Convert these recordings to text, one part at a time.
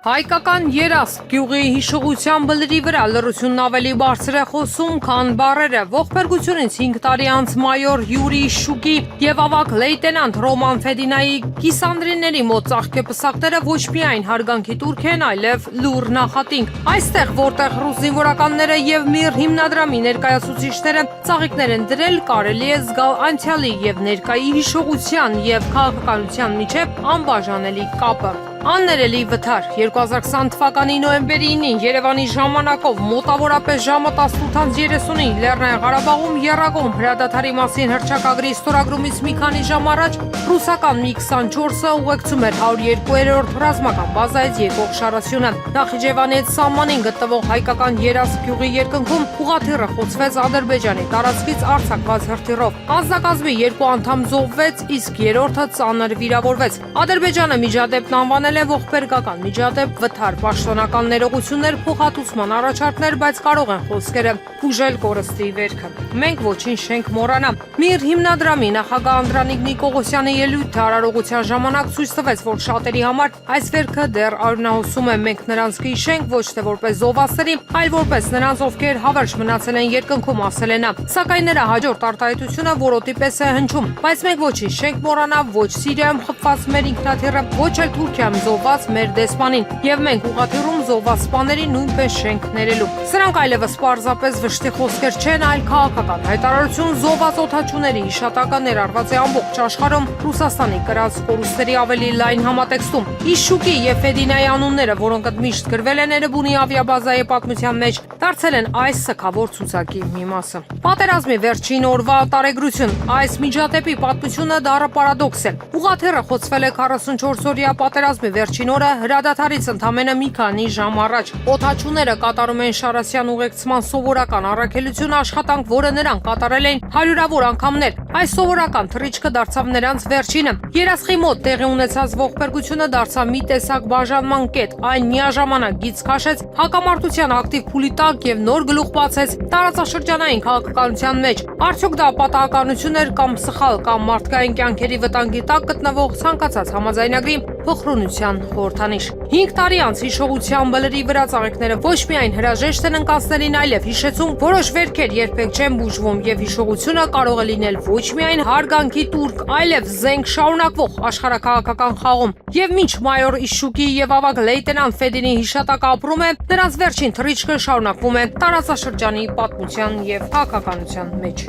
Հայկական երազ գյուղի հիշողության բլրի վրա լռությունն ավելի բարձր է խոսում, քան բառերը։ Ողբերգությունից 5 տարի անց մայոր Յուրի Շուկի եւ ավագ լեյտենանտ Ռոման Ֆեդինայի կիսանդրիների մոտ ծաղկեպսակները ոչ միայն հարգանքի տուրք են, այլև լուր նախատինք։ Այստեղ, որտեղ ռուս զինվորականները եւ ՄԻՌ հիմնադրամի ներկայացուցիչները ծաղիկներ են դրել, կարելի է զգալ անցյալի եւ ներկայի հիշողության եւ քաղաքականության միջեւ անբաժանելի կապը։ Աններելի վթար 2020 թվականի նոյեմբերի 9-ին Երևանի ժամանակով մոտավորապես ժամը 18:30-ին Լեռնային Ղարաբաղում եռակողմ հրադադարի մասին հռչակագրի ստորագրումից մի քանի ժամ առաջ ռուսական MiG-24-ը ուղեկցում էր 102-րդ ռազմական բազայից եկող շարասյունը։ Նախիջևանից սահմանին գտնվող հայկական երազ գյուղի երկնքում ուղղաթիռը խոցվեց Ադրբեջանի տարածքից արձակված հրթիռով։ Անձնակազմի 2 անդամ զոհվեց, իսկ 3-րդը ծանր վիրավորվեց։ Ադրբեջանը միջադեպն անվանել ողբերգական միջադեպ, վթար, պաշտոնական ներողություններ, փոխհատուցման առաջարկներ, բայց կարող են խոսքերը բուժել կորստի վերքը։ Մենք ոչինչ չենք մոռանա։ ՄԻՌ հիմնադրամի նախագահ Անդրանիկ Նիկողոսյանի ելույթը արարողության ժամանակ ցույց տվեց, որ շատերի համար այս վերքը դեռ արյունահոսում է։ Մենք նրանց կհիշենք ոչ թե որպես զոհվածների, այլ որպես նրանց, ովքեր հավերժ մնացել են երկնքում, ասել է նա։ Սակայն նրա հաջորդ արտահայտությունը որոտի պես է հնչում, բայց մենք ոչինչ չենք մոռանա ոչ Սիրիայում խփված մեր ինքնաթիռը, ոչ էլ Թուրքիայում զոհված մեր դեսպանին, եւ մենք ուղղաթիռում զոհված սպաներին նույնպես չենք ներելու։ Սրանք այլևս պարզապես վշտի խոսքեր չեն, այլ քաղաքական հայտարարություն զոհված օդաչուների հիշատակը ներառված է ամբողջ աշխարհում Ռուսաստանի կրած կորուստների ավելի լայն համատեքստում։ Իշուկի եւ Ֆեդինայի անունները, որոնք ընդմիշտ գրվել են Էրեբունի ավիաբազայի պատմության մեջ, դարձել են այս սգավոր ցուցակի մի մասը։ Պատերազմի վերջին օրվա տարեգրություն։ Այս միջադեպի պատմությունը դառը պարադոքս է։ Ուղղաթիռը խոցվել է 44-օրյա պատերազմի վերջին օրը հրադադարից ընդամենը մի քանի ժամ առաջ։ Օդաչուները կատարում են Շարասյան ուղեկցման սովորական առաքելություն աշխատանք, որը նրանք կատարել են հարյուրավոր անգամներ։ Այս սովորական թռիչքը դարձավ նրանց վերջինը։ Երասխի մոտ տեղի ունեցած ողբերգությունը դարձավ մի տեսակ բաժանման կետ։ Այն միաժամանակ գիծ քաշեց հակամարտության ակտիվ փուլի տակ եւ նոր գլուխ բացեց տարածաշրջանային քաղաքականության մեջ։ Արդյոք դա պատահականություն էր կամ սխալ կամ մարդկային կյանքերի վտանգի տակ գտնվող ցանկացած համաձայնագրի փոխրունության խորհրդանիշ։ 5 տարի անց հիշողության բլրի վրա ծաղիկները ոչ միայն հրաժեշտ են ընկածներին, այլև հիշեցում որոշ վերքեր երբեք չեն բուժվում եւ հիշողությունը կարող է լինել ոչ միայն հարգանքի տուրք, այլև զենք շարունակվող աշխարհաքաղաքական խաղում։ Եվ մինչ մայոր Իշուկի եւ ավագ լեյտենանտ Ֆեդինի հիշատակը ապրում է, նրանց վերջին թռիչքը շարունակվում է տարածաշրջանի պատմության եւ քաղաքականության մեջ։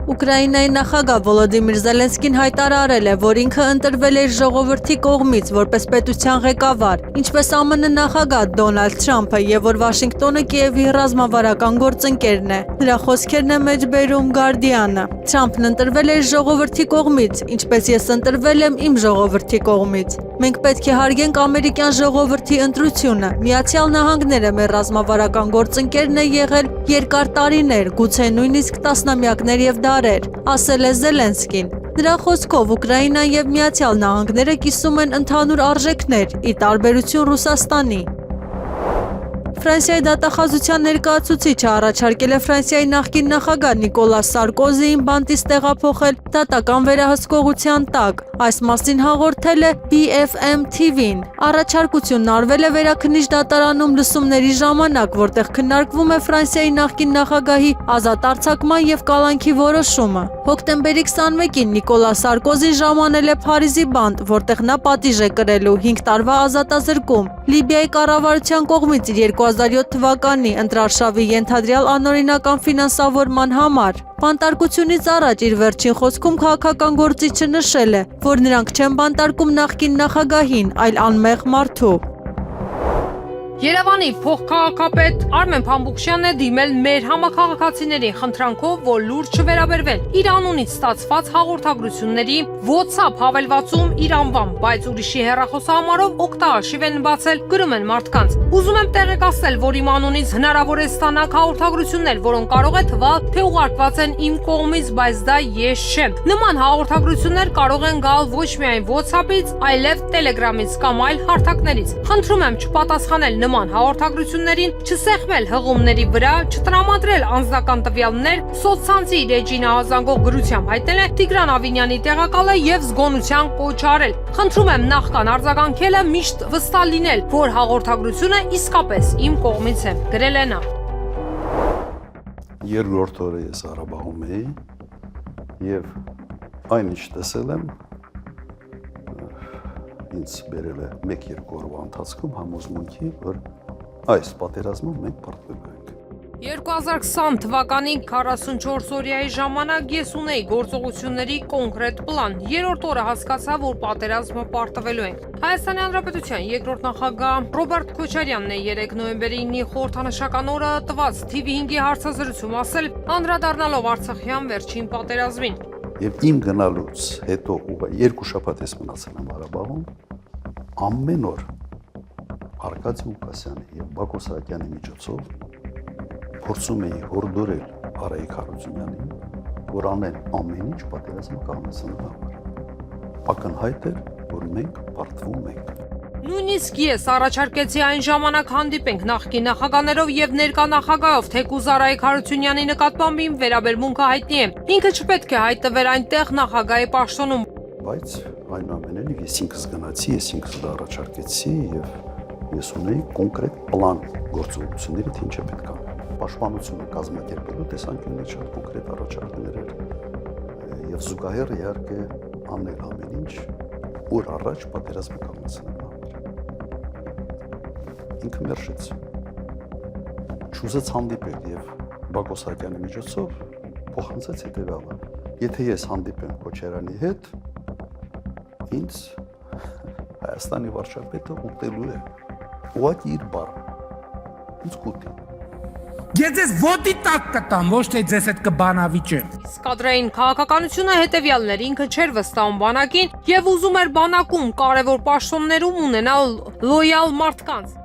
Ուկրաինայի նախագահ Վոլոդիմիր Զելենսկին հայտարարել է, որ ինքը ընտրվել է ժողովրդի կողմից որպես պետության ղեկավար, ինչպես ԱՄՆ նախագահ Դոնալդ Թրամփը, եւ որ Վաշինգտոնը Կիևի ռազմավարական գործընկերն է։ Նրա խոսքերն է մեջբերում Guardian-ը։ Թրամփն ընտրվել է ժողովրդի կողմից, ինչպես ես ընտրվել եմ իմ ժողովրդի կողմից։ Մենք պետք է հարգենք ամերիկյան ժողովրդի ընտրությունը։ Միացյալ Նահանգները մեր ռազմավարական գործընկերն է եղել երկար տարիներ, գուցե նույնիսկ տասնամյակներ եւ դարեր, ասել է Զելենսկին։ Նրա խոսքով Ուկրաինան եւ Միացյալ Նահանգները կիսում են ընդհանուր արժեքներ, ի տարբերություն Ռուսաստանի։ Ֆրանսիայի դատախազության ներկայացուցիչը առաջարկել է Ֆրանսիայի նախկին նախագահ Նիկոլաս Սարկոզիին բանտից տեղափոխել դատական վերահսկողության տակ։ Այս մասին հաղորդել է BFM TV-ն։ Առաջարկությունն արվել է վերաքննիչ դատարանում լսումների ժամանակ, որտեղ քննարկվում է Ֆրանսիայի նախկին նախագահի ազատ արձակման եւ կալանքի որոշումը։ Հոկտեմբերի 21-ին Նիկոլաս Սարկոզին ժամանել է Փարիզի բանտ, որտեղ նա պատիժ է կրելու 5 տարվա ազատազրկում։ Լիբիայի կառավարության կողմից իր 2007 թվականի ընտրարշավի ենթադրյալ անօրինական ֆինանսավորման համար։ Բանտարկությունից առաջ իր վերջին խոսքում քաղաքական գործիչը նշել է, որ նրանք չեն բանտարկում նախկին նախագահին, այլ անմեղ մարդու։ Երևանի փոխքաղաքապետ Արմեն Փամբուկշյանն է դիմել մեր համաքաղաքացիների խնդրանքով, որ լուրջ չվերաբերվեն իր անունից ստացված հաղորդագրությունների WhatsApp հավելվածում իր անվան, բայց ուրիշի հեռախոսահամարով օգտահաշիվ են բացել, գրում են մարդկանց։ Ուզում եմ տեղեկացնել, որ իմ անունից հնարավոր է ստանալ հաղորդագրություններ, որոնք կարող է թվալ, թե ուղարկված են իմ կողմից, բայց դա ես չեմ։ Նման հաղորդագրություններ կարող են գալ ոչ միայն WhatsApp-ից, այլև Telegram-ից կամ այլ հարթակներից։ Խնդրում եմ չպատասխանել նման հաղորդագրություններին, չսեղմել հղումների վրա, չտրամադրել անձնական տվյալներ, սոցցանցի Ռեջինա Հազանգող գրությամբ հայտնել է Տիգրան Ավինյանի տեղակալը եւ զգոնության կոչ արել։ Խնդրում եմ նախքան արձագանքելը միշտ վստահ լինել, որ հաղորդագրությունը իսկապես իմ կողմից է, գրել է նա։ Երկրորդ օրը ես Ղարաբաղում էի եւ այն ինչ տեսել եմ ինձ բերել է 1-2 օրվա ընթացքում համոզմունքի, որ այս պատերազմում մենք պարտվելու ենք։ 2020 թվականի 44 օրյայի ժամանակ ես ունեի գործողությունների կոնկրետ պլան։ Երրորդ օրը հասկացա, որ պատերազմը պարտվելու ենք։ Հայաստանի Հանրապետության երկրորդ նախագահ Ռոբերտ Քոչարյանն է 3 նոյեմբերի 9-ի խորհրդանշական օրը տված TV5-ի հարցազրույցում ասել, անդրադառնալով Արցախյան վերջին պատերազմին։ Եվ իմ գնալուց հետո 2 շաբաթ ես մնացել եմ Ղարաբաղում, ամեն օր Արկադի Ուկասյանի եւ Բակո Սահակյանի միջոցով փորձում էի հորդորել Արայիկ Հարությունյանին, որ անեն ամեն ինչ պատերազմը կանգնեցնելու համար։ Ակնհայտ էր, որ մենք պարտվում ենք։ Նույնիսկ ես առաջարկեցի այն ժամանակ հանդիպենք նախկին նախագահներով եւ ներկա նախագահով, թեկուզ Արայիկ Հարությունյանի նկատմամբ իմ վերաբերմունքը հայտնի է։ Ինքը չպետք է հայտնվեր այնտեղ նախագահի պաշտոնում։ Բայց այնուամենայնիվ ես ինքս գնացի, ես ինքս դա առաջարկեցի եւ ես ունեի կոնկրետ պլան գործողությունների, թե ինչ է պետք ա։ Պաշտպանությունը կազմակերպելու տեսանկյունից շատ կոնկրետ առաջարկներ էր եւ զուգահեռ իհարկե անել ամեն ինչ, որ առաջ պատերազմը կանգնեցնելու համար։ Ինքը մերժեց։ Չուզեց հանդիպել եւ Բակո Սահակյանի միջոցով փոխանցեց հետեւյալը. եթե ես հանդիպեմ Քոչարյանի հետ, ինձ Հայաստանի վարչապետը ուտելու է։ Ուղղակի իր բառը։ Ինձ կուտի։ Ես ձեզ ոտի տակ կտամ, ոչ թե ձեզ հետ կբանավիճեմ։ Սկադրային քաղաքականությունը հետևյալն էր, ինքը չէր վստահում բանակին եւ ուզում էր բանակում կարևոր պաշտոններում ունենալ լոյալ մարդկանց։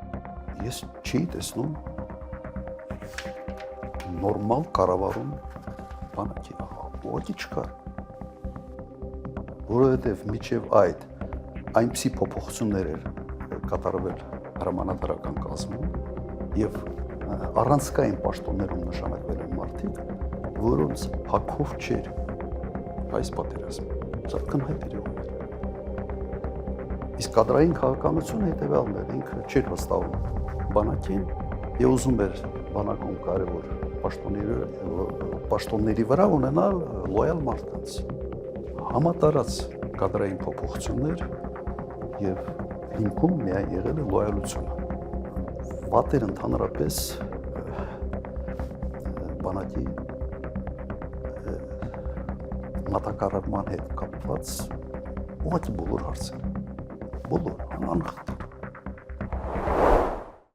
Ես չի տեսնում նորմալ կառավարում բանակի, ուղղակի չկար։ Որովհետեւ միջև այդ այնպիսի փոփոխություններ էր կատարվել հրամանատարական կազմում եւ առանցքային պաշտոններում նշանակվել են մարդիկ, որոնց հակով չէր այս պատերազմը։ Սա կնհայտ էր եղել։ Իսկ կադրային քաղաքականությունը հետևյալն էր, ինքը չէր վստահում բանակին եւ ուզում էր բանակում կարևոր պաշտոնների վրա ունենալ լոյալ մարդկանց։ Համատարած կադրային փոփոխություններ եւ հիմքում միայն եղել է լոյալությունը։ Վատեր ընդհանրապես բանակի մատակարարման հետ կապված ուղղակի բոլոր հարցերը, բոլոր անխտիր։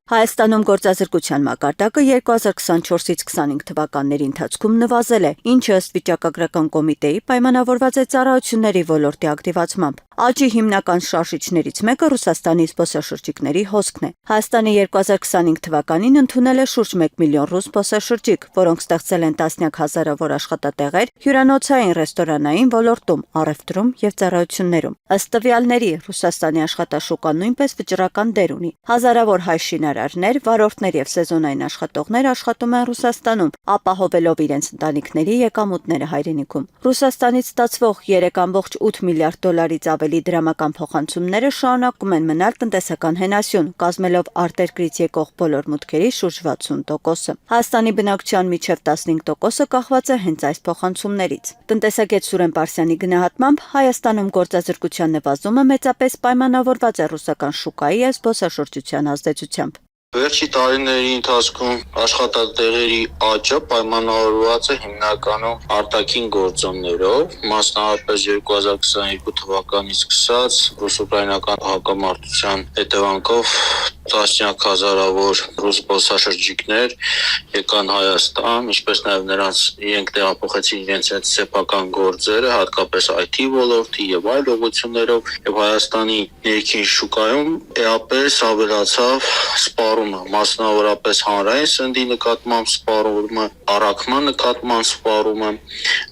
Հայաստանում գործազրկության մակարդակը 2024-ից 25 թվականների ընթացքում նվազել է, ինչը ըստ վիճակագրական կոմիտեի պայմանավորված է ծառայությունների ոլորտի ակտիվացմամբ։ Աճի հիմնական շարժիչներից մեկը Ռուսաստանի զբոսաշրջիկների հոսքն է։ Հայաստանը 2025 թվականին ընդունել է շուրջ 1 միլիոն ռուս զբոսաշրջիկ, որոնք ստեղծել են տասնյակ հազարավոր աշխատատեղեր հյուրանոցային, ռեստորանային ոլորտում, առևտրում եւ ծառայություններում։ Ըստ տվյալների, Ռուսաստանի աշխատաշուկան նույնպես վճռական դեր ունի։ Հազարավոր հայ շինարարներ, վարորդներ եւ սեզոնային աշխատողներ աշխատում են Ռուսաստանում, ապահովելով իրենց ընտանիքների եկամուտները հայրենիքում։ Ռուսաստանից ստացվող 3.8 միլիարդ դոլարից ավելի դրամական փոխանցումները շարունակում են մնալ տնտեսական հենասյուն, կազմելով արտերկրից եկող բոլոր մուտքերի շուրջ 60%-ը։ Հայաստանի բնակչության միջև 15%-ը կախված է հենց այս փոխանցումներից։ Տնտեսագետ Սուրեն Պարսյանի գնահատմամբ Հայաստանում գործազրկության նվազումը մեծապես պայմանավորված է ռուսական շուկայի եւ զբոսաշրջության ազդեցությամբ։ Վերջի տարիների ընթացքում աշխատատեղերի աճը պայմանավորված է հիմնականում արտաքին գործոններով, մասնավորապես 2022 թվականից սկսած ռուս-ուկրաինական հակամարտության հետևանքով տասնյակ հազարավոր ռուս զբոսաշրջիկներ եկան Հայաստան, ինչպես նաև նրանց իրենք տեղափոխեցին իրենց այդ սեփական գործերը, հատկապես IT ոլորտի եւ այլ ուղղություններով, եւ Հայաստանի ներքին շուկայում էապես ավելացավ սպառումը, մասնավորապես հանրային սննդի նկատմամբ սպառումը, առաքման նկատմամբ սպառումը,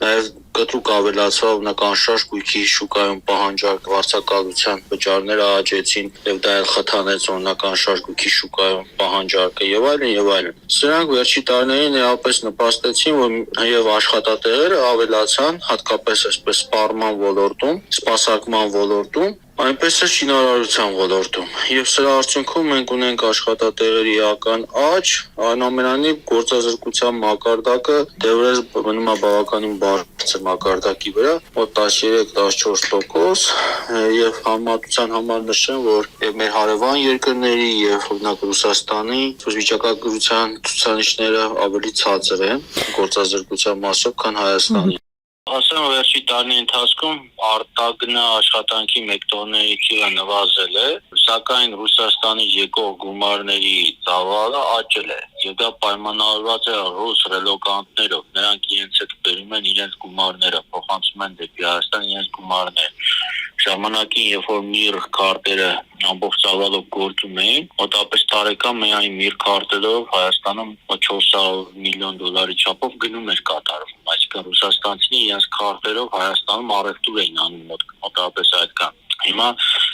նաև կտրուկ ավելացավ նկանշարժ գույքի շուկայում պահանջարկ վարձակալության վճարները աճեցին եւ դա էլ խթանեց նականշարժ գույքի շուկայում պահանջարկը եւ այլն։ Սրանք վերջի տարիներին էապես նպաստեցին, որ եւ աշխատատեղերը ավելացան, հատկապես այսպես սպառման ոլորտում, սպասարկման ոլորտում, այնպես է շինարարության ոլորտում։ Եվ սրա արդյունքում մենք ունենք աշխատատեղերի էական աճ, այնուամենայնիվ գործազրկության մակարդակը դեռևս մնում է բավականին բարձր մակարդակի վրա, մոտ 13-14%, եւ համատության համար նշեմ, որ եւ մեր հարևան երկրների եւ օրինակ Ռուսաստանի վիճակագրության ցուցանիշները ավելի ցածր են գործազրկության մասով, քան Հայաստանի։ Ասեմ, վերջի տարի ընթացքում արտագնա աշխատանքի մեկտորների թիվը նվազել է, սակայն Ռուսաստանի եկող գումարների ծավալը աճել է, եւ դա պայմանավորված է ռուս ռելոկանտներով, նրանք իրենց հետ բերում են իրենց գումարները, փոխանցում են դեպի Հայաստան իրենց գումարները։ Ժամանակին, երբ որ միր քարտերը ամբողջ ծավալով գործում էին, մոտավորապես տարեկան միայն միր քարտերով Հայաստանում 400 միլիոն դոլարի չափով գնում էր կատարվում, այսինքն ռուսաստանցիները իրենց քարտերով Հայաստանում առևտուր էին անում մոտավորապես այդքան։ Հիմա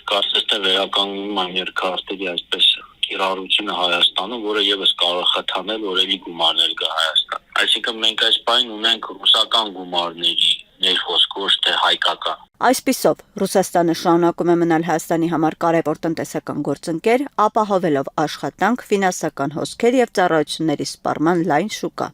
կարծես թե վերականգնում են միր քարտերի այսպես կիրառությունը Հայաստանում, որը եւս կարող է խթանել օրերի գումարներ գա Հայաստան։ Այսինքն մենք այս բան ունենք ռուսական գումարների ներխոսք, ոչ թե հայկական։ Այսպիսով, Ռուսաստանը շարունակում է մնալ Հայաստանի համար կարևոր տնտեսական գործընկեր, ապահովելով աշխատանք, ֆինանսական հոսքեր եւ ծառայությունների սպառման լայն շուկա։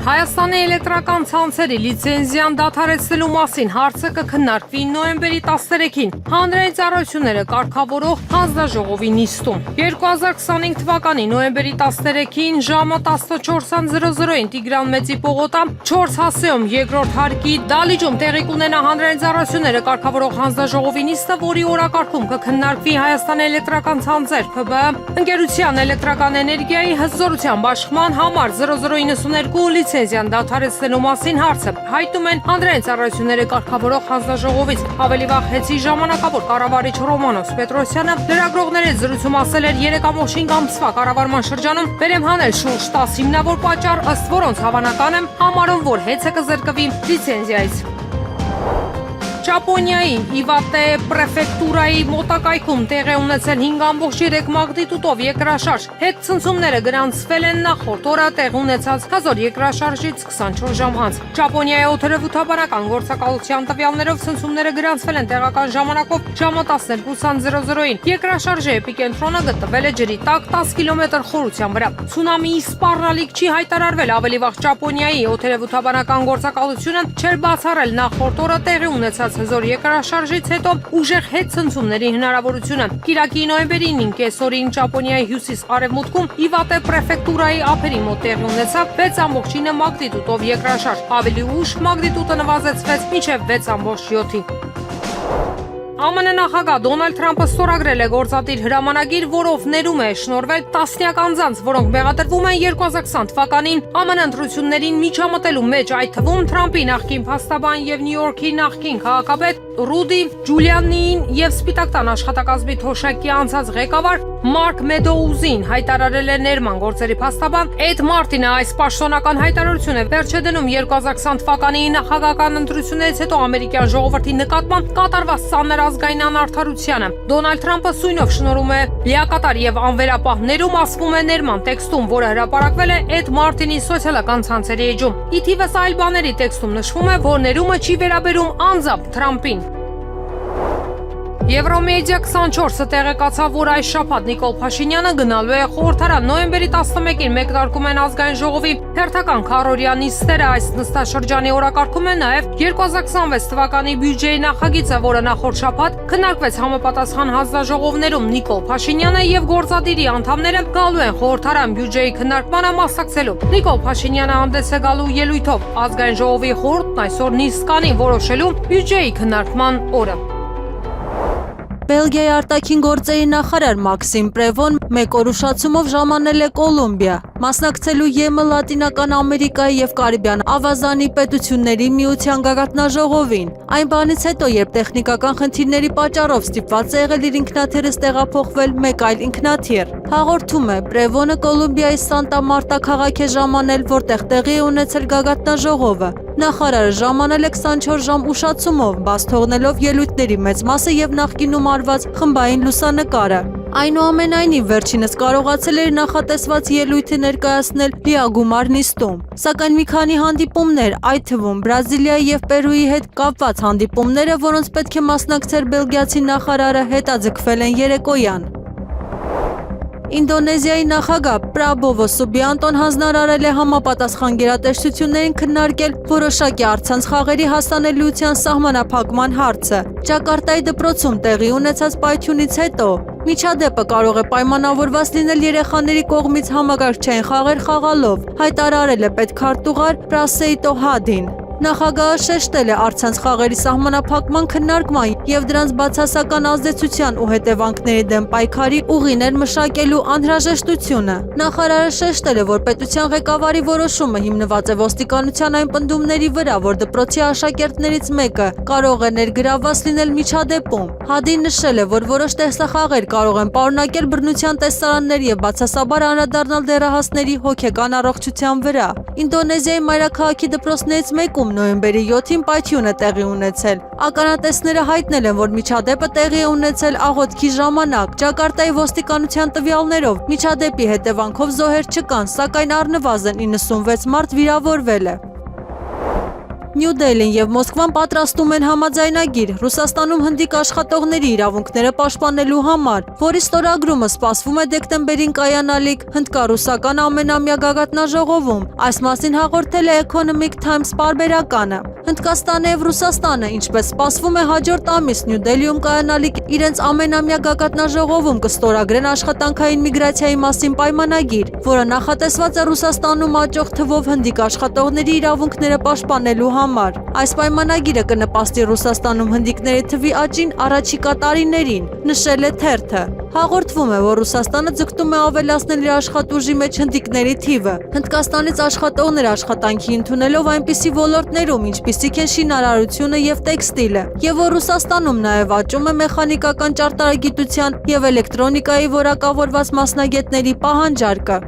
Հայաստանի էլեկտրական ցանցերի լիցենզիան դադարեցնելու մասին հարցը կքննարկվի նոյեմբերի 13-ին հանրային ծառայությունները կարգավորող հանձնաժողովի նիստում։ 2025 թվականի նոյեմբերի 13-ին ժամը 14:00-ին Տիգրան Մեծի պողոտա 4 հասեում երկրորդ հարկի դալիճում տեղի կունենա հանրային ծառայությունները կարգավորող հանձնաժողովի նիստը, որի օրակարգում կքննարկվի Հայաստանի էլեկտրական ցանցեր ՓԲ ընկերության էլեկտրական էներգիայի հզորության բաշխման համար 0092 լիցենզիան դադարեցնելու մասին հարցը հայտնում են հանրային ծառայությունները կարգավորող հանձնաժողովից։ Ավելի վաղ հեծի ժամանակավոր կառավարիչ Ռոմանոս Պետրոսյանը լրագրողների հետ զրույցում ասել էր 3.5 ամսվա կառավարման շրջանում վերեմ հանել շուրջ 10 հիմնավոր պատճառ, ըստ որոնց հավանական է համարում, որ հեծը կզրկվի լիցենզիայից։ Ճապոնիայի Իվատե պրեֆեկտուրայի մոտակայքում տեղի ունեցել 5.3 մագնիտուդով երկրաշարժ։ Հետ ցնցումները գրանցվել են նախորդ օրը տեղի ունեցած հազար երկրաշարժից 24 ժամ անց։ Ճապոնիայի օդերևութաբանական գործակալության տվյալներով ցնցումները գրանցվել են տեղական ժամանակով ժամը 12:00-ին։ Երկրաշարժի էպիկենտրոնը գտնվել է ջրի տակ 10 կիլոմետր խորության վրա։ Ցունամիի սպառնալիք չի հայտարարվել։ Ավելի վաղ Ճապոնիայի օդերևութաբանական գործակալությունը չէր բացառել նախորդ օրը տեղի ունեցած հզոր երկրաշարժից հետո ուժեղ հետ ցնցումների հնարավորությունը։ Կիրակի նոյեմբերի 9 կեսօրին Ճապոնիայի հյուսիս-արևմուտքում Իվատե պրեֆեկտուրայի ափերի մոտ տեղի ունեցավ 6.9 մագնիտուդով երկրաշարժ։ Ավելի ուշ մագնիտուդը նվազեցվեց մինչև 6.7-ի։ ԱՄՆ նախագահ Դոնալդ Թրամփը ստորագրել է գործադիր հրամանագիր, որով ներում է շնորհվել տասնյակ անձանց, որոնք մեղադրվում են 2020 թվականին ԱՄՆ ընտրություններին միջամտելու մեջ, այդ թվում Թրամփի նախկին փաստաբան եւ Նյու Յորքի նախկին քաղաքապետ Ռուդի Ջուլիանին եւ Սպիտակ տան աշխատակազմի թոշակի անցած ղեկավար Մարկ Մեդոուզին հայտարարել է ներման գործերի փաստաբան Էդ Մարտինը այս պաշտոնական հայտարարությունը վերջ է դնում 2020 թվականի նախագահական ընտրություններից հետո ամերիկյան ժողովրդի նկատմամբ կատարված ծանր ազգային անարդարությանը։ Դոնալդ Թրամփը սույնով շնորհում է լիակատար եւ անվերապահ ներում, ասվում է ներման տեքստում, որը հրապարակվել է Էդ Մարտինի սոցիալական ցանցերի էջում։ Ի թիվս այլ բաների տեքստում նշվում է, որ ներումը չի վերաբերում անձամբ Թրամփին։ Եվրոմեդիա 24-ը տեղեկացավ, որ այս շաբաթ Նիկոլ Փաշինյանը գնալու է խորհրդարան։ Նոյեմբերի 11-ին մեկնարկում են ազգային ժողովի հերթական քառօրյա նիստերը։ Այս նստաշրջանի օրակարգում է նաև 2026 թվականի բյուջեի նախագիծը, որը նախորդ շաբաթ քննարկվեց համապատասխան հանձնաժողովներում։ Նիկոլ Փաշինյանը եւ գործադիրի անդամները գալու են խորհրդարան բյուջեի քննարկմանը մասնակցելու։ Նիկոլ Փաշինյանը հանդես է գալու ելույթով։ Ազգային ժողովի խորհուրդն այսօր նիստ կանի որոշելու բյուջեի քննարկման օրը։ Բելգիայի արտաքին գործերի նախարար Մաքսիմ Պրևոն մեկ օր ուշացումով ժամանել է Կոլումբիա, մասնակցելու ԵՄ Լատինական Ամերիկայի եւ Կարիբյան ավազանի պետությունների միության գագաթնաժողովին։ Այն բանից հետո, երբ տեխնիկական խնդիրների պատճառով ստիպված է եղել իր ինքնաթիռից տեղափոխվել մեկ այլ ինքնաթիռ։ Հաղորդում է Պրևոնը Կոլումբիայի Սանտա Մարտա քաղաք է ժամանել, որտեղ տեղի է ունեցել գագաթնաժողովը։ Նախարարը ժամանել է 24 ժամ ուշացումով, բաց թողնելով ելույթների մեծ մասը եւ նախկինում արված խմբային լուսանկարը։ Այնուամենայնիվ վերջինս կարողացել էր նախատեսված ելույթը ներկայացնել լիագումար նիստում։ Սակայն մի քանի հանդիպումներ, այդ թվում Բրազիլիայի եւ Պերուի հետ կապված հանդիպումները, որոնց պետք է մասնակցեր բելգիացի նախարարը, հետաձգվել են երեկոյան։ Ինդոնեզիայի նախագահ Պրաբովո Սուբիանտոն հանձնարարել է համապատասխան գերատեսչություններին քննարկել որոշակի առցանց խաղերի հասանելիության սահմանափակման հարցը։ Ջակարտայի դպրոցում տեղի ունեցած պայթյունից հետո միջադեպը կարող է պայմանավորված լինել երեխաների կողմից համակարգչային խաղեր խաղալով, հայտարարել է պետքարտուղար Պրասեիտո Հադին։ Նախագահը շեշտել է առցանց խաղերի սահմանափակման քննարկման եւ դրանց բացասական ազդեցության ու հետևանքների դեմ պայքարի ուղիներ մշակելու անհրաժեշտությունը։ Նախարարը շեշտել է, որ պետության ղեկավարի որոշումը հիմնված է ոստիկանության այն պնդումների վրա, որ դպրոցի աշակերտներից մեկը կարող է ներգրավված լինել միջադեպում։ Հադին նշել է, որ որոշ տեսախաղեր կարող են պարունակել բռնության տեսարաններ եւ բացասաբար անդրադառնալ դեռահասների հոգեկան առողջության վրա։ Ինդոնեզիայի մայրաքաղաքի դպրոցներից մեկում նոյեմբերի 7-ին պայթյուն է տեղի ունեցել։ Ականատեսները հայտնել են, որ միջադեպը տեղի է ունեցել աղոթքի ժամանակ։ Ջակարտայի ոստիկանության տվյալներով միջադեպի հետևանքով զոհեր չկան, սակայն առնվազն 96 մարդ վիրավորվել է։ Նյու Դելին եւ Մոսկվան պատրաստում են համաձայնագիր Ռուսաստանում հնդիկ աշխատողների իրավունքները պաշտպանելու համար, որի ստորագրումը սպասվում է դեկտեմբերին կայանալիք հնդկա-ռուսական ամենամյա գագաթնաժողովում։ Այս մասին հաղորդել է Economic Times պարբերականը։ Հնդկաստանը եւ Ռուսաստանը, ինչպես սպասվում է, հաջորդ ամիս Նյու Դելիում կայանալիք իրենց ամենամյա գագաթնաժողովում կստորագրեն աշխատանքային միգրացիայի մասին պայմանագիր, որը նախատեսված է Ռուսաստանում աճող թվով հնդիկ աշխատողների իրավունքները պաշտպանելու համար։ Այս պայմանագիրը կնպաստի Ռուսաստանում հնդիկների թվի աճին առաջիկա տարիներին, նշել է թերթը։ Հաղորդվում է, որ Ռուսաստանը ձգտում է ավելացնել իր աշխատուժի մեջ հնդիկների թիվը։ Հնդկաստանից աշխատողներ աշխատանքի ընդունելով այնպիսի ոլորտներում, ինչպիսիք են շինարարությունը եւ տեքստիլը, եւ որ Ռուսաստանում նաեւ աճում է մեխանիկական ճարտարագիտության եւ էլեկտրոնիկայի որակավորված մասնագետների պահանջարկը։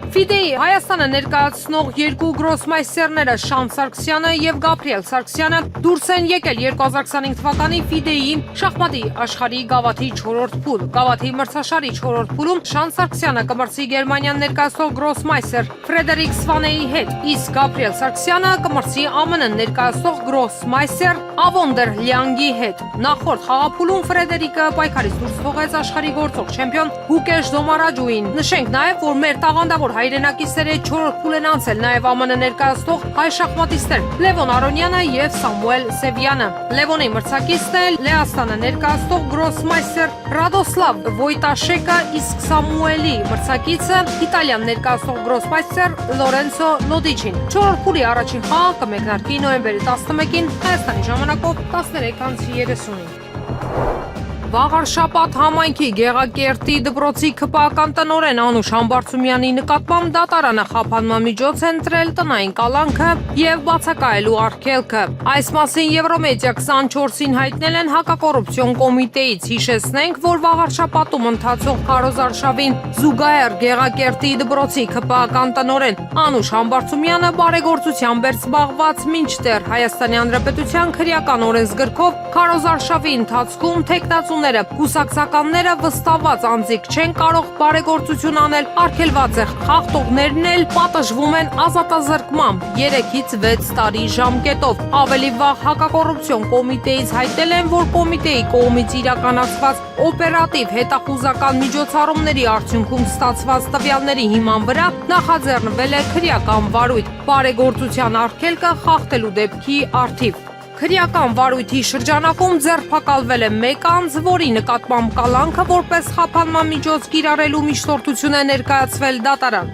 Ֆիդեի Հայաստանը ներկայացնող երկու գրոսմայստերները Շան Սարգսյանը եւ Գաբրիել Սարգսյանը դուրս են եկել 2025 թվականի Ֆիդեի շախմատի աշխարհի գավաթի 4-րդ փուլ։ Գավաթի մրցաշարի 4-րդ փուլում Շան Սարգսյանը կմրցի Գերմանիան ներկայացնող գրոսմայստեր Ֆրեդերիկ Սվանեի հետ, իսկ Գաբրիել Սարգսյանը կմրցի ԱՄՆ ներկայացնող գրոսմայստեր Ավոնդեր Լյանգի հետ։ Նախորդ խաղափուլում Ֆրեդերիկը պայքարից դուրս թողեց աշխարհի գործող չեմպիոն Հուկեշ Դոմարաջուին։ Նշենք նաեւ, որ մեր տաղանդավոր հայրենակիցների 4-րդ փուլ են անցել նաև ԱՄՆ ներկայացնող հայ շախմատիստներ Լևոն Արոնյանը եւ Սամուել Սևյանը։ Լևոնի մրցակիցն է Լեհաստանը ներկայացնող գրոսմայստեր Ռադոսլավ Վոյտաշեկը, իսկ Սամուելի մրցակիցը Իտալիան ներկայացնող գրոսմայստեր Լորենցո Լոդիչին։ 4-րդ փուլի առաջին խաղը կմեկնարկի նոյեմբերի 11-ին Հայաստանի ժամանակով 13:30-ին։ Վաղ շաբաթ համայնքի Գեղակերտի դպրոցի քպական տնօրեն Անուշ Համբարձումյանի նկատմամբ դատարանը խափանման միջոց է ընտրել տնային կալանքը եւ բացակայելու արգելքը։ Այս մասին Եվրոմեդիա 24-ին հայտնել են հակակոռուպցիոն կոմիտեից։ Հիշեցնենք, որ վաղ շաբաթում ընթացող քարոզարշավին զուգահեռ Գեղակերտի դպրոցի քպական տնօրեն Անուշ Համբարձումյանը բարեգործությամբ էր զբաղված, մինչդեռ Հայաստանի Հանրապետության քրեական օրենսգրքով քարոզարշավի ընթացքում թեկնածու Կուսակցականները վստահված անձիկ չեն կարող բարեգործություն անել, արգելված է խախտողներն էլ պատժվում են ազատազրկմամբ 3-ից 6 տարի ժամկետով։ Ավելի վաղ հակակոռուպցիոն կոմիտեից հայտնել են, որ կոմիտեի կողմից իրականացված օպերատիվ հետախուզական միջոցառումների արդյունքում ստացված տվյալների հիման վրա նախաձեռնվել է քրեական վարույթ բարեգործության արգելքը խախտելու դեպքի առթիվ։ Քրեական վարույթի շրջանակում ձերբակալվել է մեկ անձ, որի նկատմամբ կալանքը որպես խափանման միջոց կիրառելու միջնորդություն է ներկայացվել դատարան։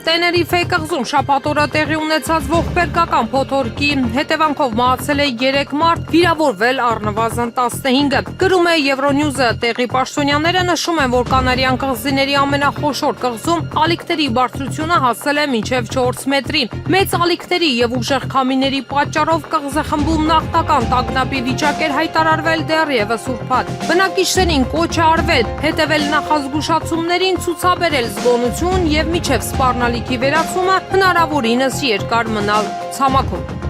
Տեներիֆե կղզում շաբաթ օրը տեղի ունեցած ողբերգական փոթորկի հետևանքով մահացել է 3 մարդ, վիրավորվել առնվազն 15-ը։ Գրում է Euronews-ը, տեղի պաշտոնյաները նշում են, որ Կանարյան կղզիների ամենախոշոր կղզում ալիքների բարձրությունը հասել է մինչև 4 մետրի։ Մեծ ալիքների եւ ուժեղ քամիների պատճառով կղզիխմբում նախնական տագնապի վիճակ էր հայտարարվել դեռևս ուրբաթ։ Բնակիչներին կոչ է արվել հետևել նախազգուշացումներին, ցուցաբերել զգոնություն եւ միջև սպառնալիքի վերացումը հնարավորինս երկար մնալ ցամաքում։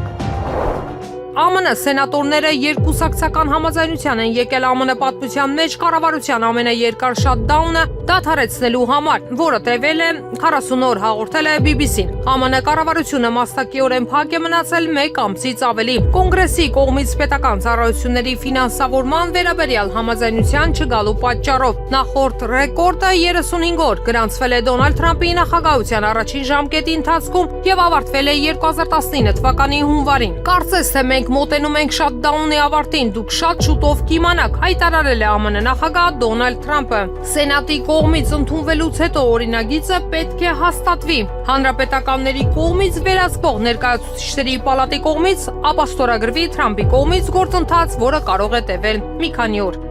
ԱՄՆ սենատորները երկուսակցական համաձայնության են եկել ԱՄՆ պատմության մեջ կառավարության ամենաերկար շատդաունը դադարեցնելու համար, որը տևել է 40 օր, հաղորդել է BBC-ն։ ԱՄՆ կառավարությունը մասնակիորեն փակ է մնացել 1 ամսից ավելի։ Կոնգրեսի կողմից պետական ծառայությունների ֆինանսավորման վերաբերյալ համաձայնության չգալու պատճառով նախորդ ռեկորդը 35 օր գրանցվել է Դոնալդ Թրամփի նախագահության առաջին ժամկետի ընթացքում եւ ավարտվել է 2019 թվականի հունվարին։ Կարծես թե մենք մոտենում ենք շատդաունի ավարտին, դուք շատ շուտով կիմանաք, հայտարարել է ԱՄՆ նախագահ Դոնալդ Թրամփը։ Սենատի կողմից ընդունվելուց հետո օրինագիծը պետք է հաստատվի։ Հանրապետականների կողմից վերահսկվող ներկայացուցիչների պալատի կողմից ապա ստորագրվի Թրամփի կողմից գործընթաց, որը կարող է տևել մի քանի օր։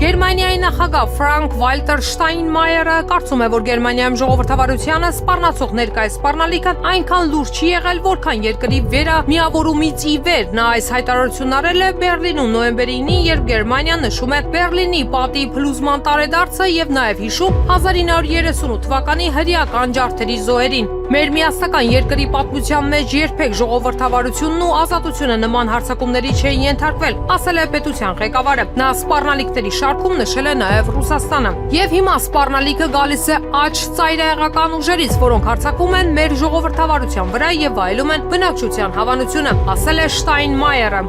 Գերմանիայի նախագահ Ֆրանկ Վալտեր Շտայնմայերը կարծում է, որ Գերմանիայում ժողովրդավարությանը սպառնացող ներկայիս սպառնալիքը այնքան լուրջ չի եղել, որքան երկրի վերամիավորումից ի վեր։ Նա այս հայտարարությունն արել է Բեռլինում նոյեմբերի 9-ին, երբ Գերմանիան նշում է Բեռլինի պատի փլուզման տարեդարձը եւ նաեւ հիշում 1938 թվականի հրեական ջարդերի զոհերին։ Մեր միասնական երկրի պատմության մեջ երբեք ժողովրդավարությունն ու ազատությունը նման հարձակումների չէին ենթարկվել, ասել է պետության ղեկավարը։ Նա սպառնալիքների շարքում նշել է նաև Ռուսաստանը։ Եվ հիմա սպառնալիքը գալիս է աջ ծայրահեղական ուժերից, որոնք հարձակում են մեր ժողովրդավարության վրա եւ վայելում են բնակչության հավանությունը, ասել է Շտայնմայերը։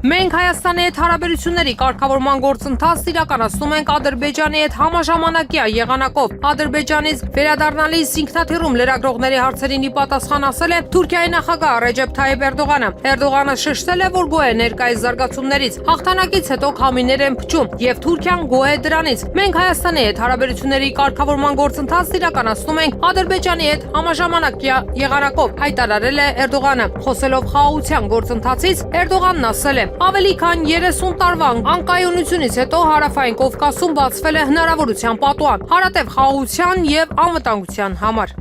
Մենք Հայաստանի հետ հարաբերությունների կարգավորման գործընթաց իրականացնում ենք Ադրբեջանի հետ համաժամանակյա եղանակով։ Ադրբեջանից վերադառնալիս ինքնաթիռում լրագրողների հարցերին ի պատասխան ասել է Թուրքիայի նախագահ Ռեջեփ Թայիփ Էրդողանը։ Էրդողանը շեշտել է, որ գոհ է ներկայիս զարգացումներից։ Հաղթանակից հետո քամիներ են փչում եւ Թուրքիան գոհ է դրանից։ Մենք Հայաստանի հետ հարաբերությունների կարգավորման գործընթաց իրականացնում ենք Ադրբեջանի հետ համաժամանակյա եղանակով, հայտարարել է Էրդողանը։ Խոսելով խաղաղության գործընթացից Էրդողանն ասել է. Ավելի քան 30 տարվա անկայունությունից հետո Հարավային Կովկասում բացվել է հնարավորության պատուհան հարատև խաղաղության եւ անվտանգության համար։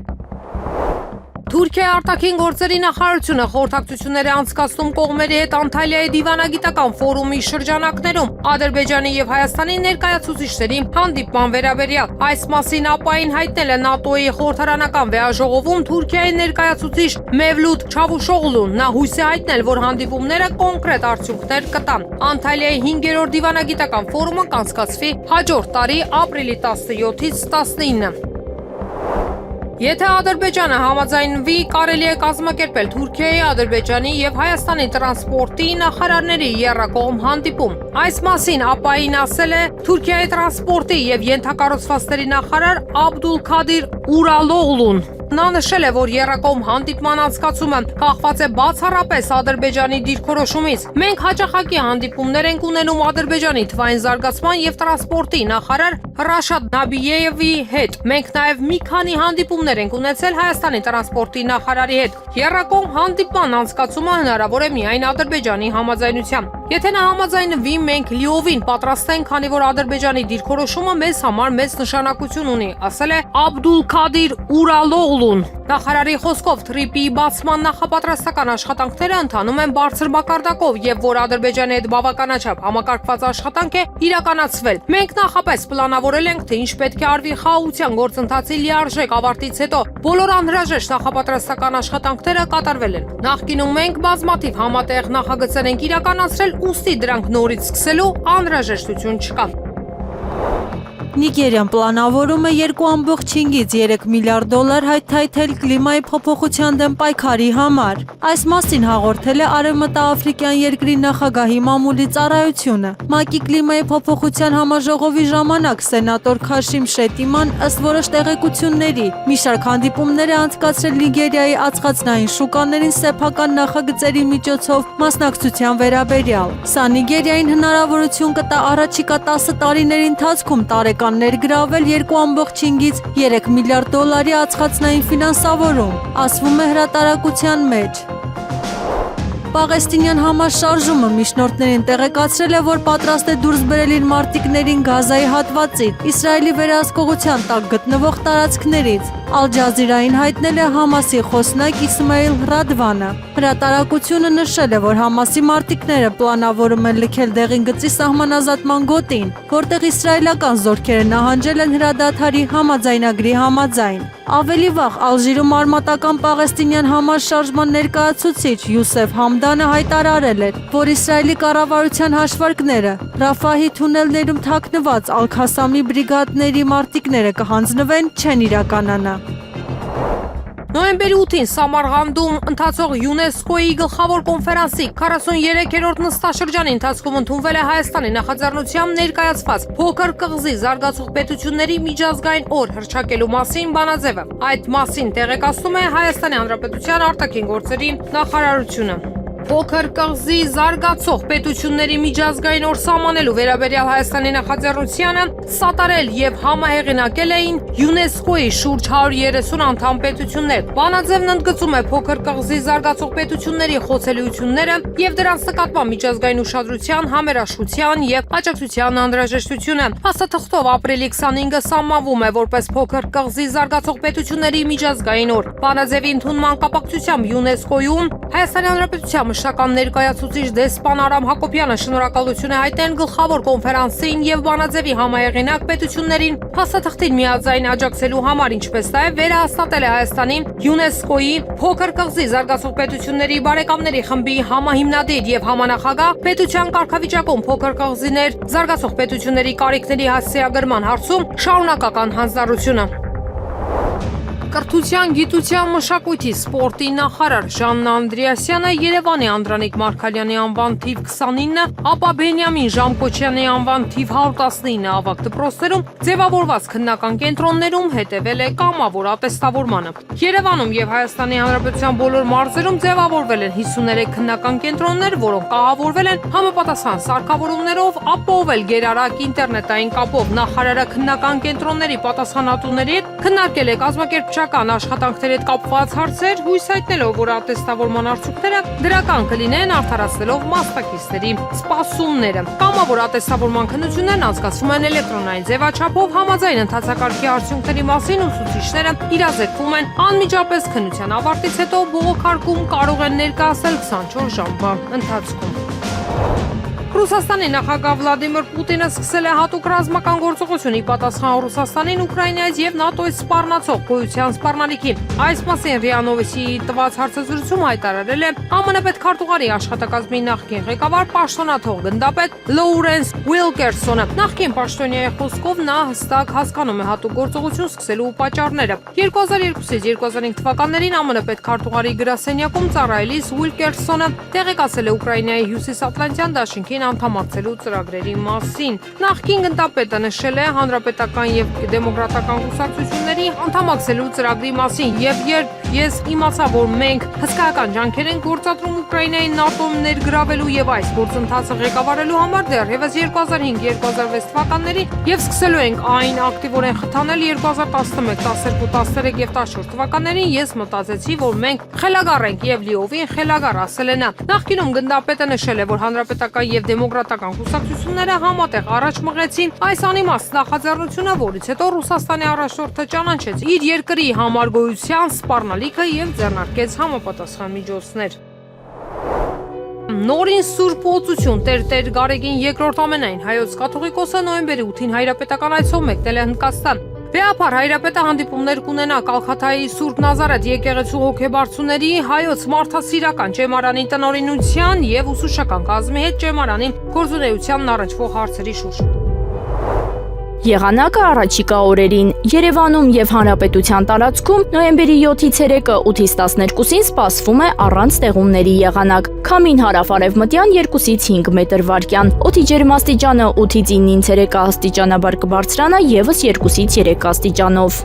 Թուրքիայի արտաքին գործերի նախարարությունը խորհրդակցություններ է անցկացնում կողմերի հետ Անտալիայի դիվանագիտական ֆորումի շրջանակներում Ադրբեջանի եւ Հայաստանի ներկայացուցիչների հանդիպման վերաբերյալ։ Այս մասին ԱՊԱ-ին հայտնել է ՆԱՏՕ-ի խորհրդարանական վեաժողովում Թուրքիայի ներկայացուցիչ Մևլութ Չավուշօղլուն։ Նա հույս է հայտնել, որ հանդիպումները կոնկրետ արդյունքներ կտան։ Անտալիայի 5-րդ դիվանագիտական ֆորումը կանցկացվի հաջորդ տարի ապրիլի 17-ից 19-ը։ Եթե Ադրբեջանը համաձայնվի, կարելի է կազմակերպել Թուրքիայի, Ադրբեջանի եւ Հայաստանի տրանսպորտի նախարարների եռակողմ հանդիպում։ Այս մասին ԱՊԱ-ին ասել է Թուրքիայի տրանսպորտի եւ ենթակառուցվածքների նախարար Աբդուլքադիր Ուրալօղլուն։ Նա նշել է, որ եռակողմ հանդիպման անցկացումը կախված է բացառապես Ադրբեջանի դիրքորոշումից։ Մենք հաճախակի հանդիպումներ ենք ունենում Ադրբեջանի թվային զարգացման եւ տրանսպորտի նախարար Ռաշադ Նաբիևի հետ։ Մենք նաեւ մի քանի հանդիպումներ ենք ունեցել Հայաստանի տրանսպորտի նախարարի հետ։ Եռակողմ հանդիպման անցկացումը հնարավոր է միայն Ադրբեջանի համաձայնությամբ։ Եթե նա համաձայնվի, մենք լիովին պատրաստ ենք, քանի որ Ադրբեջանի դիրքորոշումը մեզ համար մեծ նշանակություն ունի, ասել է Աբդուլքադիր Ուրալօղլուն։ Նախարարի խոսքով թրիպի բացման նախապատրաստական աշխատանքները ընթանում են բարձր մակարդակով եւ որ Ադրբեջանի հետ բավականաչափ համակարգված աշխատանք է իրականացվել։ Մենք նախապես պլանավորել ենք, թե ինչ պետք է արվի խաղաղության գործընթացի լիարժեք ավարտից հետո։ Բոլոր անհրաժեշտ նախապատրաստական աշխատանքները կատարվել են։ Նախկինում մենք բազմաթիվ համատեղ նախագծեր ենք իրականացրել, ուստի դրանք նորից սկսելու անհրաժեշտություն չկա։ Նիգերիան պլանավորում է 2.5-ից 3 միլիարդ դոլար հայթայթել կլիմայի փոփոխության դեմ պայքարի համար։ Այս մասին հաղորդել է Արևմտաաֆրիկյան երկրի նախագահի մամուլի ծառայությունը։ ՄԱԿ-ի կլիմայի փոփոխության համաժողովի ժամանակ սենատոր Քաշիմ Շետիման ըստ որոշ տեղեկությունների մի շարք հանդիպումներ է անցկացրել Նիգերիայի ածխածնային շուկաներին սեփական նախագծերի միջոցով մասնակցության վերաբերյալ։ Սա Նիգերիային հնարավորություն կտա առաջիկա 10 տարիների ընթացքում տարեկան նշական ներգրավել 2.5-ից 3 միլիարդ դոլարի ածխածնային ֆինանսավորում, ասվում է հրատարակության մեջ։ Պաղեստինյան համաշարժումը միջնորդներին տեղեկացրել է, որ պատրաստ է դուրս բերել իր մարտիկներին Գազայի հատվածից, Իսրայելի վերահսկողության տակ գտնվող տարածքներից։ Ալ Ջազիրային հայտնել է Համասի խոսնակ Իսմայիլ Ռադվանը։ Հրատարակությունը նշել է, որ Համասի մարտիկները պլանավորում են լքել դեղին գծի սահմանազատման գոտին, որտեղ իսրայելական զորքերը նահանջել են հրադադարի համաձայնագրի համաձայն։ Ավելի վաղ Ալժիրում արմատական պաղեստինյան համաշարժման ներկայացուցիչ Յուսեֆ Համդանը հայտարարել էր, որ Իսրայելի կառավարության հաշվարկները Ռաֆահի թունելներում թաքնված Ալ-Քասամի բրիգադների մարտիկները կհանձնվեն չեն իրականանա։ Նոյեմբերի 8-ին Սամարղանդում ընթացող ՅՈՒՆԵՍԿՕ-ի գլխավոր կոնֆերանսի 43-րդ նստաշրջանի ընթացքում ընդունվել է Հայաստանի նախաձեռնությամբ ներկայացված փոքր կղզի զարգացող պետությունների միջազգային օր հռչակելու մասին բանաձևը։ Այդ մասին տեղեկացնում է Հայաստանի Հանրապետության արտաքին գործերի նախարարությունը։ Փոքր կղզի զարգացող պետությունների միջազգային օր սահմանելու վերաբերյալ Հայաստանի նախաձեռնությանը սատարել եւ համահեղինակել էին ՅՈՒՆԵՍԿՕ-ի շուրջ 130 անդամ պետություններ։ Բանաձևն ընդգծում է փոքր կղզի զարգացող պետությունների խոցելիությունները եւ դրանց նկատմամբ միջազգային ուշադրության, համերաշխության եւ աջակցության անհրաժեշտությունը։ Փաստաթղթով ապրիլի 25-ը սահմանվում է որպես փոքր կղզի զարգացող պետությունների միջազգային օր։ Բանաձևի ընդունման կապակցությամբ ՅՈՒՆԵՍԿՕ-ում Հայաստանի Հանրապետության մշտական ներկայացուցիչ դեսպան Արամ Հակոբյանը շնորհակալություն է հայտնել գլխավոր կոնֆերանսին եւ բանաձևի համահեղինակ պետություններին փաստաթղթին միաձայն աջակցելու համար, ինչպես նաեւ վերահաստատել է Հայաստանի ՅՈՒՆԵՍԿՕ-ի փոքր կղզի զարգացող պետությունների բարեկամների խմբի համահիմնադիր եւ համանախագահ պետության կարգավիճակում փոքր կղզիներ զարգացող պետությունների կարիքների հասցեագրման հարցում շարունակական հանձնառությունը։ Կրթության, գիտության, մշակույթի, սպորտի նախարար Ժաննա Անդրեասյանը Երևանի Անդրանիկ Մարգարյանի անվան թիվ 29, ապա Բենյամին Ժամկոչյանի անվան թիվ 119 ավագ դպրոցներում ձևավորված քննական կենտրոններում հետևել է կամավոր ատեստավորմանը։ Երևանում եւ Հայաստանի Հանրապետության բոլոր մարզերում ձևավորվել են 53 քննական կենտրոններ, որոնք կահավորվել են համապատասխան սարքավորումներով, ապահովել գերարագ ինտերնետային կապով։ Նախարարը քննական կենտրոնների պատասխանատուների հետ քննարկել է կազմակերպչական աշխատանքների հետ կապված հարցեր, հույս հայտնելով, որ ատեստավորման արդյունքները դրական կլինեն, արդարացնելով մասնակիցների սպասումները։ Կամավոր ատեստավորման քննություններն անցկացվում են էլեկտրոնային ձևաչափով, համաձայն ընթացակարգի արդյունքների մասին ուսուցիչները իրազեկվում են անմիջապես քննության ավարտից հետո բողոքարկում կարող են ներկայացնել 24 ժամվա ընթացքում։ Ռուսաստանի նախագահ Վլադիմիր Պուտինը սկսել է հատուկ ռազմական գործողություն ի պատասխան Ռուսաստանին Ուկրաինայից եւ ՆԱՏՕ-ից սպառնացող գոյության սպառնալիքի։ Այս մասին ՌԻԱ Նովոստի տված հարցազրույցում հայտարարել է ԱՄՆ պետքարտուղարի աշխատակազմի նախկին ղեկավար պաշտոնաթող գնդապետ Լոուրենս Ուիլկերսոնը։ Նախկին պաշտոնյայի խոսքով նա հստակ հասկանում է հատուկ գործողություն սկսելու պատճառները։ 2002-ից 2005 թվականներին ԱՄՆ պետքարտուղարի գրասենյակում ծառայելիս Ուիլկերսոնը տեղեկացել է Ուկրաինայի հյուսիսատլանտյան դաշինքին անդամակցելու ծրագրերի մասին։ Նախկին գնդապետը նշել է հանրապետական եւ դեմոկրատական կուսակցությունների անդամակցելու ծրագրի մասին եւ երբ ես իմացա, որ մենք հսկայական ջանքեր ենք գործադրում Ուկրաինայի ՆԱՏՕ-ում ներգրավելու եւ այս գործընթացը ղեկավարելու համար դեռևս 2005-2006 թվականներին եւ սկսելու ենք այն ակտիվորեն խթանել 2011, 12, 13 եւ 14 թվականներին, ես մտածեցի, որ մենք խելագար ենք եւ լիովին խելագար, ասել է նա։ Նախկինում գնդապետը նշել է, որ հանրապետական եւ դեմոկրատական կուսակցությունները համատեղ առաջ մղեցին այս անիմաստ նախաձեռնությունը, որից հետո Ռուսաստանի առաջնորդը ճանաչեց իր երկրի համար գոյության սպառնալիքը եւ ձեռնարկեց համապատասխան միջոցներ։ Նորին Սուրբ Օծություն Տեր Գարեգին II ամենայն հայոց կաթողիկոսը նոյեմբերի 8-ին հայրապետական այցով մեկնել է Հնդկաստան։ Բեապար հայրապետը հանդիպումներ կունենա Կալքաթայի Սուրբ Նազարեթ եկեղեցու հոգեբարձուների, հայոց մարդասիրական ճեմարանի տնօրինության եւ ուսուցչական կազմի հետ ճեմարանի գործունեությանն առնչվող հարցերի շուրջ։ Եղանակը առաջիկա օրերին Երևանում եւ Հանրապետության տարածքում նոյեմբերի 7-ից 3-ը 8-ից 12-ին սպասվում է առանց ստեղումների եղանակ։ Քամին հարավ-արևմտյան 2-ից 5 մետր վարկյան։ Օդի ջերմաստիճանը 8-ից 9-ից 3 աստիճանաբար կբարձրանա եւս 2-ից 3 աստիճանով։